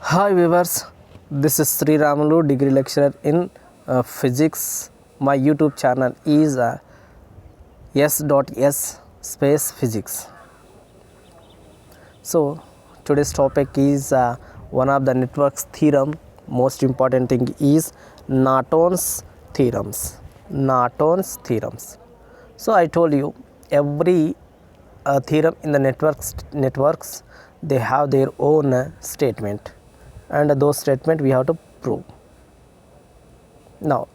Hi viewers, this is Sri Ramulu, degree lecturer in physics. My YouTube channel is s.s space physics. So today's topic is one of the network's theorem. Most important thing is Norton's theorems. Norton's theorems. So I told you every theorem in the networks they have their own statement, and those statement we have to prove. Now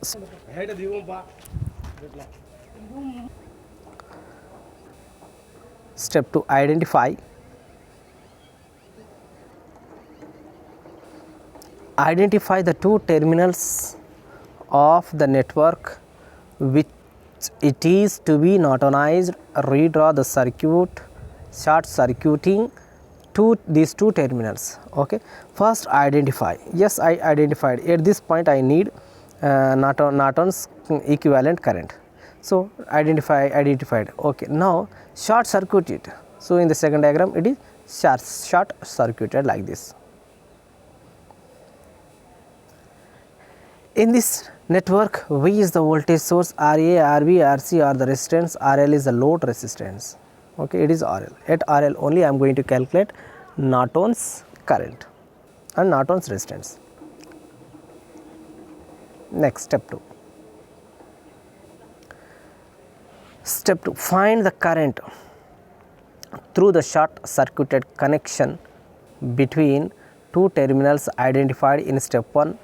step to identify the two terminals of the network which it is to be Nortonized. Redraw the circuit, short circuiting to these two terminals. Okay, first identify. Yes, I identified. At this point I need Norton's equivalent current. So identified. Okay, now short circuit it. So in the second diagram it is short circuited like this. In this network, V is the voltage source, RA, RB, RC are the resistance, RL is the load resistance. Okay, it is RL. At RL only I am going to calculate Norton's current and Norton's resistance. Next, step 2. Step 2, find the current through the short circuited connection between two terminals identified in step 1.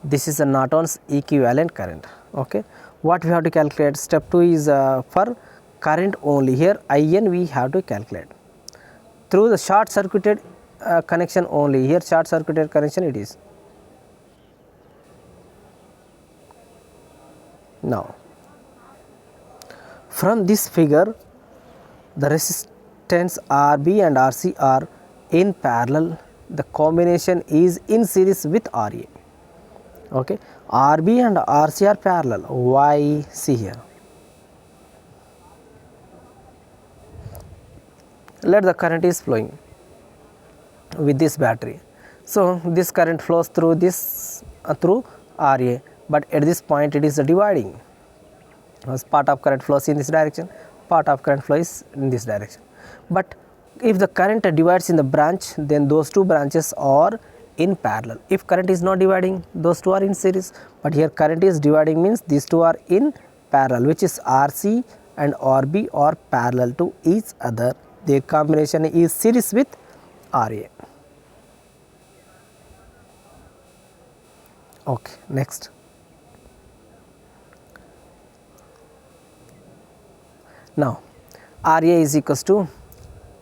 This is the Norton's equivalent current. Okay, what we have to calculate? Step 2 is for current only. Here IN we have to calculate through the short circuited connection only. Here short circuited connection it is. Now from this figure the resistance RB and RC are in parallel. The combination is in series with RA. Okay, RB and RC are parallel. Why? See here. Let the current is flowing with this battery. So this current flows through this through RA, but at this point it is dividing. As part of current flows in this direction, part of current flows in this direction. But if the current divides in the branch, then those two branches are in parallel. If current is not dividing, those two are in series, but here current is dividing means these two are in parallel, which is RC and RB are parallel to each other. Their combination is series with RA. Okay, next. Now RA is equals to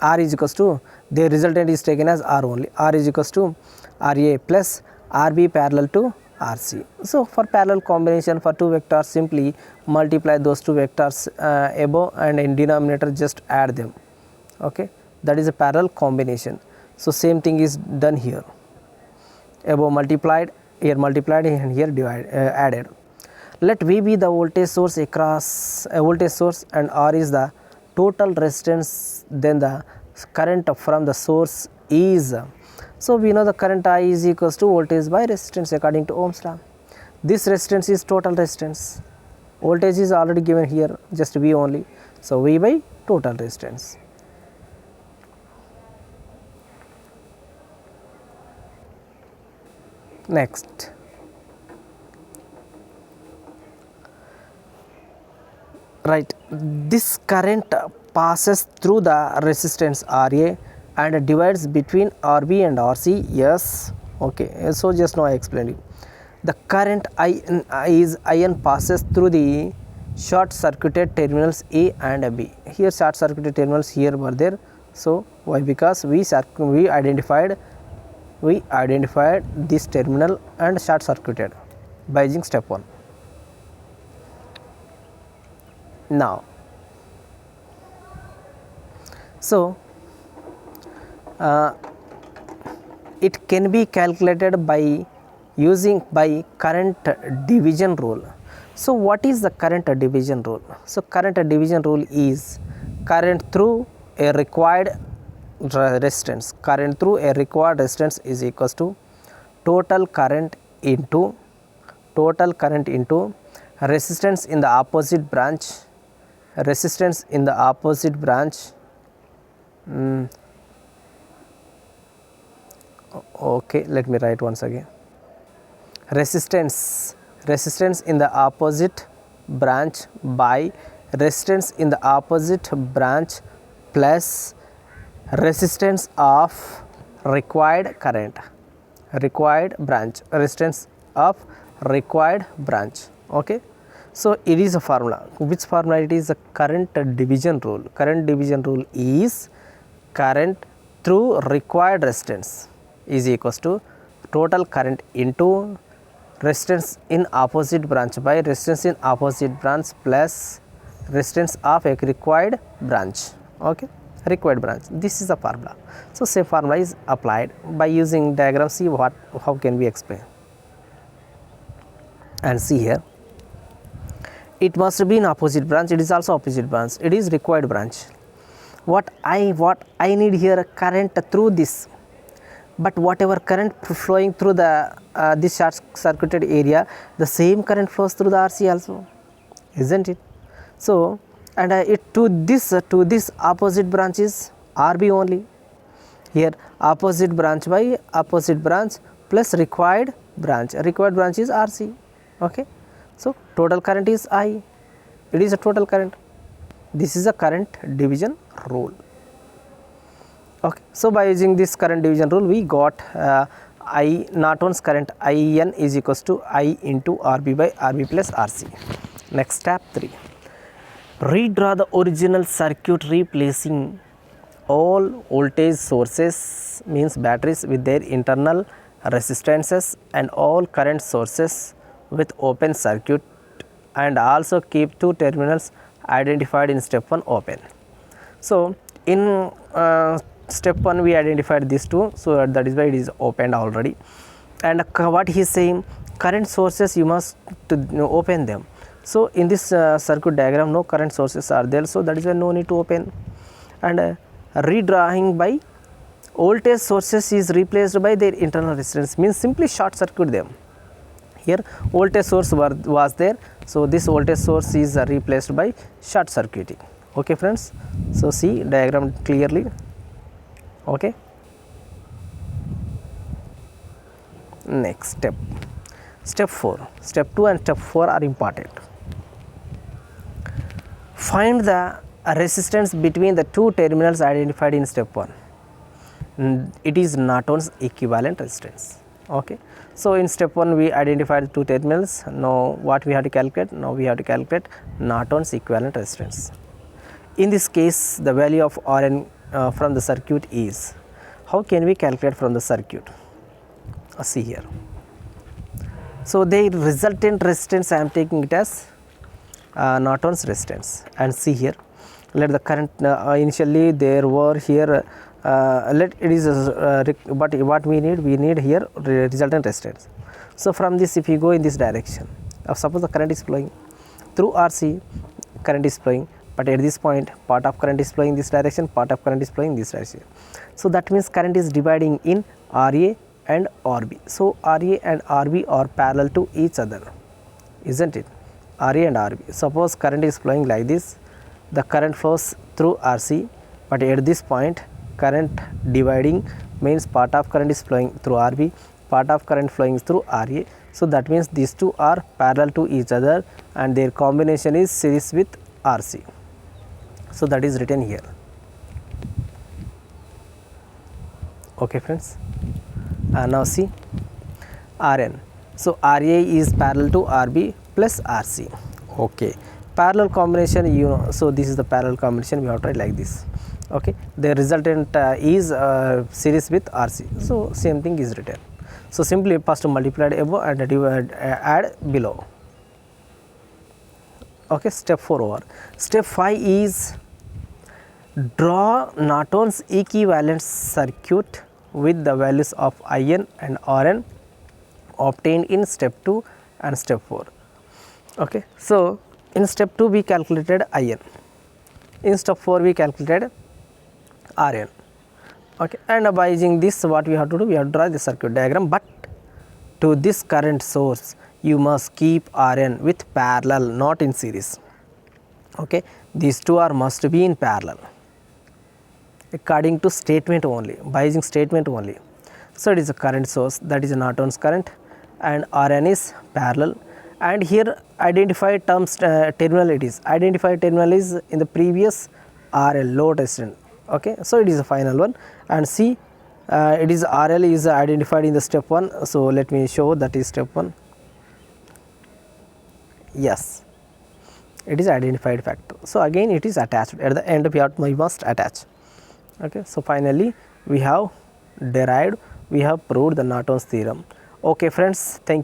R is equals to, the resultant is taken as R only. R is equals to RA plus RB parallel to RC. So for parallel combination for two vectors, simply multiply those two vectors above, and in denominator just add them. Okay, that is a parallel combination. So same thing is done here. Above multiplied, here multiplied, and here added. Let V be the voltage source across a voltage source, and R is the total resistance. Then the current from the source is, so we know the current I is equals to voltage by resistance according to Ohm's law. This resistance is total resistance. Voltage is already given here, just V only. So V by total resistance. Next. Right, this current passes through the resistance RA and divides between RB and RC. Yes, okay, so just now I explained you. The current IN passes through the short circuited terminals A and B. Here short circuited terminals here were there. So why? Because we identified this terminal and short circuited by using step 1. Now, so it can be calculated by using current division rule. So what is the current division rule? So current division rule is current through a required resistance. Current through a required resistance is equals to total current into resistance in the opposite branch, okay, let me write once again. Resistance in the opposite branch by resistance in the opposite branch plus resistance of required current, resistance of required branch. Okay, so it is a formula. Which formula it is? A current division rule. Current division rule is current through required resistance is equals to total current into resistance in opposite branch by resistance in opposite branch plus resistance of a required branch. Okay, required branch. This is the formula. So same formula is applied by using diagram. See how can we explain. And see here, it must be in opposite branch. It is also opposite branch. It is required branch. What I need here, current through this. But whatever current flowing through the this short circuited area, the same current flows through the RC also, isn't it? So and it to this opposite branch is RB only. Here opposite branch by opposite branch plus required branch is RC. Okay, so total current is I. It is a total current. This is a current division rule. Okay, so by using this current division rule, we got Norton's current IN is equals to I into RB by RB plus RC. Next, step 3. Redraw the original circuit replacing all voltage sources, means batteries, with their internal resistances and all current sources with open circuit, and also keep 2 terminals identified in step 1 open. So in step 1 we identified these 2, so that is why it is opened already. And what he is saying, current sources you must open them. So in this circuit diagram no current sources are there, so that is why no need to open. And redrawing by voltage sources is replaced by their internal resistance, means simply short circuit them. Here voltage source was there, so this voltage source is replaced by short circuiting. Okay friends, so see diagram clearly. Okay, next step 4. Step 2 and step 4 are important. Find the resistance between the 2 terminals identified in step 1. It is Norton's equivalent resistance. Okay, so in step 1 we identified 2 terminals. Now what we have to calculate? Now we have to calculate Norton's equivalent resistance. In this case, the value of Rn from the circuit is, how can we calculate from the circuit? See here. So the resultant resistance I am taking it as Norton's resistance, and see here, let the current initially there were here let it is but what we need here resultant resistance. So from this, if you go in this direction, suppose the current is flowing through RC, current is flowing, but at this point part of current is flowing this direction, part of current is flowing this direction. So that means current is dividing in RA and RB. So RA and RB are parallel to each other, isn't it? RA and RB. Suppose current is flowing like this, the current flows through RC, but at this point current dividing means part of current is flowing through RB, part of current flowing through RA. So that means these two are parallel to each other and their combination is series with RC. So that is written here. Okay friends, now see Rn. So RA is parallel to RB plus RC. Okay, parallel combination, you know, so this is the parallel combination, we have to write like this. Okay, the resultant is series with RC, so same thing is written. So simply first multiply above and divide, add below. Okay, step 4 over. Step 5 is draw Norton's equivalent circuit with the values of IN and Rn obtained in step 2 and step 4. Okay, so in step 2 we calculated IN, in step 4 we calculated Rn. Okay, and by using this what we have to do, we have to draw the circuit diagram, but to this current source, you must keep Rn with parallel, not in series. Okay, these two are must be in parallel according to statement only, by using statement only. So it is a current source, that is a Norton's current, and Rn is parallel. And here identified terms, terminal it is, identified terminal is in the previous RL, load resistance. Okay, so it is the final one. And see, it is RL is identified in the step 1. So let me show, that is step 1. Yes, it is identified factor. So again it is attached at the end, we must attach. Okay, so finally we have derived, we have proved the Norton's theorem. Okay friends, thank you.